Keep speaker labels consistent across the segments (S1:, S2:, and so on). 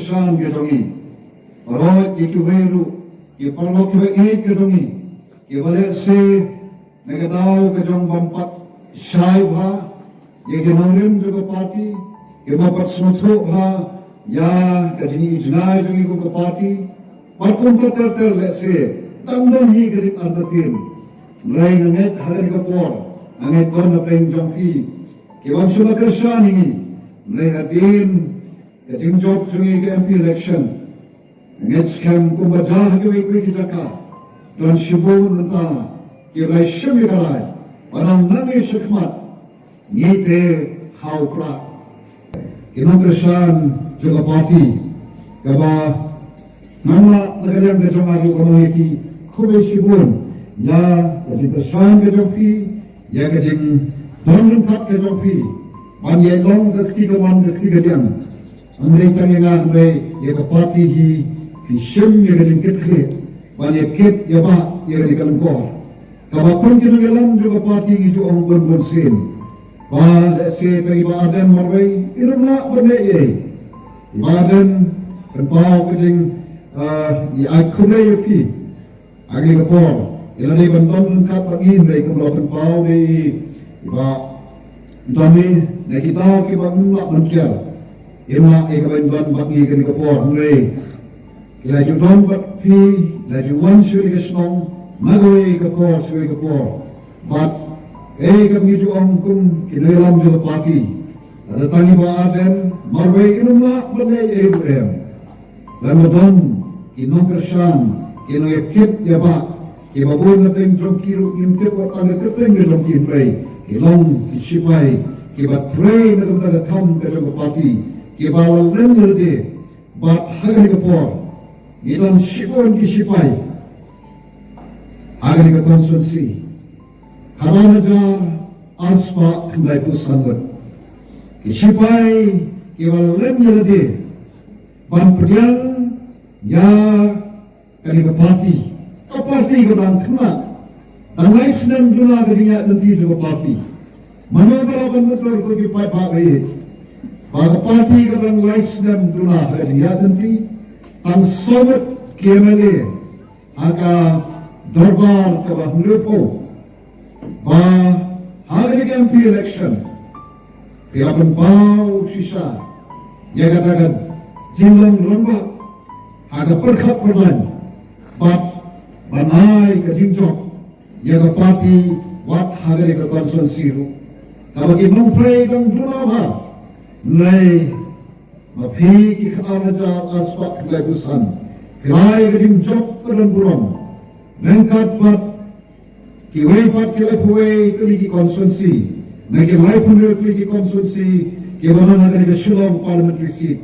S1: Krishan gedongi, orang itu baru, ia perlu kita ini gedongi, ia boleh se, mereka tahu gedong bampat syaiba, ia genorim juga parti, ia bampat semutro ha, ya kadini ijnai juga parti, perkumpul let's say, tanggung hi gedit antatin, mulai nganget hari kapor, nganget kon apa yang jompi, kiwang cuma Krishan ini, mulai hadin. Keting job jungi ke MP election, nget scam kumbajah ke wik jaka, dan shibun mentah, kira shimi kalai, padang nangi shikmat, ngite hau prak. Kino Krishan juga parti, kaba nama negara yang kejong aru komuniti, kube shibun, ya keting Krishan kejong pi, ya keting don kat kejong pi, ban ye long ketiga jam. Amerika yang ada di parti hi fishem yang dikit banyak kit ya ba yang dikalungkor. Kalau pun kita dalam juga parti itu orang berbensin. Bah, let's-say ibadan marway itu nak bernai. Ibadan penpau kecing di akhirnya yapi. Agi kapor. Ilani bantuan lengkap lagi dari kumpulan penpau di iba. Dami nak kita kiban nak berkial. Ima ikabantuan bagi kini kapor mulai laju don pi laju wan suri kesnong magoi kapor suri kapor but kami itu angkum kini dalam juga parti ada tani baadan marway inumlah bernai ibuem dan beton kinong Krishan kino yakit yaba kibabun na tayong trongkiro kimtip at ang kateng gilong kinpay kilong kisipai kibat pray na kumtagakam kasang parti Kibawal nangerde, bat hagan kapor, ilang sipon kisipai, agan ka konstituensi, haranajar aspa kendai pusangot, kisipai kibawal nangerde, ban priang ya kani ka parti ka bang kena, tangay senam juna kadinya nanti ka parti, manobalakan motor ko kipai pakai. Bagi parti kadang lais dan dula dia nanti tan sobat KMLA aga dorbar kabah melupo ba hari MP election piapun pau sisa ya katakan jinglang rombak aga perkap perban bat banai ke jingjok ya ke parti wat hari ke konstituensi kabagi mengfrey dan dula ba Nai, mapi kikatan ajar aspak kelai busan, kelai kedim job kedan buram, mengkat bat, kiwai bat kelai puai keligi konstituensi, nai kelai punir keligi konstituensi, kiwana ada di Shillong parliamentary seat.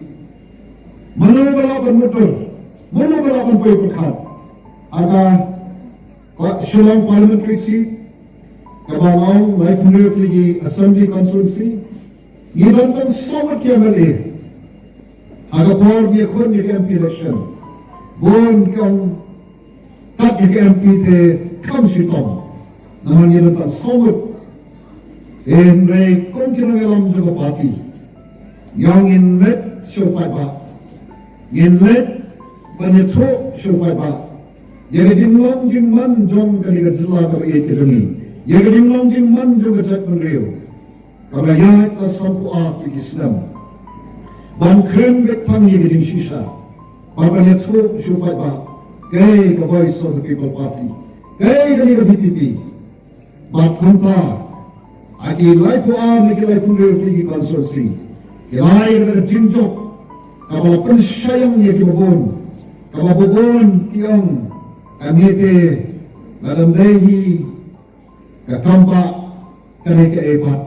S1: Mana balapan motor, mana balapan puai perkat, aga Shillong parliamentary seat, kabawang lai punir keligi assembly konstituensi. Ilantan sobat KMLA, aga por dia kon di MP election, bon yang tak di MP te kam sitom, namun ilantan sobat, mereka kon dalam juga parti, yang inlet siapa ba, inlet banyak siapa ba, jadi jimlang jimman jom kali kerja kali ekonomi, jadi jimlang jimman juga cak menriu. Kagayat asam puak di Islam, bangkren betang ye gedin sisa, bapaknya tu supaya ba, kay the Voice of the People Party, kay kali ke PPP, bat kunta, aki lai puak ni kelai punir pergi konstitusi, kelai ke jinjok, kapal pensayang ye kibabon, kapal bobon kiong, kanite, dalam dehi, katampak, kali ke epat.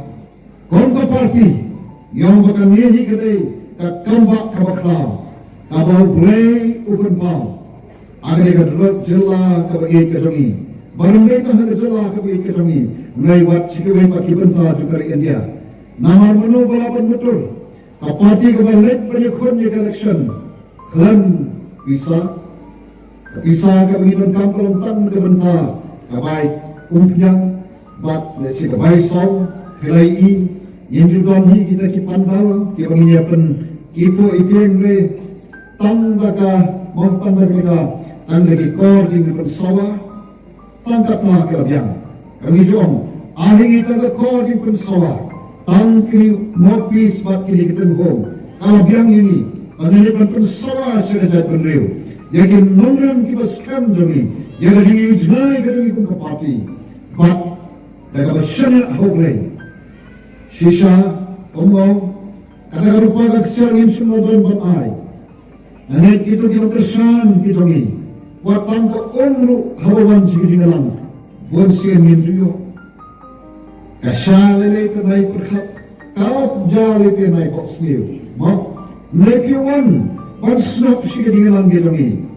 S1: Kongko parti yang bakal nyehi kedai kakambak kabaklau kabau bulai ukan pau ada yang kedua jelah kabagi kedongi barang mereka hanya jelah kabagi kedongi mulai wat cikawai paki bentar juga di India nama menu balapan betul kapati kebalik penyekutnya election klan bisa kabagi dan kampung tang kebentar kabai umpiang bat nasi kabai saw kelai yang juga ni kita ki pandal ki banginya pen ipo ipeng le tanda ka mempandang ka tanda ki kor di pensawa tangkap lah kelabian kami jom ahing tanda kor di pensawa tangki mopi sebat kini kita hong kelabian ini pada pensawa sejajar penriu yakin nongran kibas kam jami yang jadi ujnai kadang ikut kepati bat daga bersyana hoglai sisa omong kata rupa kaksiar in semua dan berai anet kita tidak kesan kita ni watang ke onru hawan sigi dalam bon sien minrio kasyalele te nai perkhat kau jale te nai boxmiu mo nekiwan ban snop sigi dalam kita ni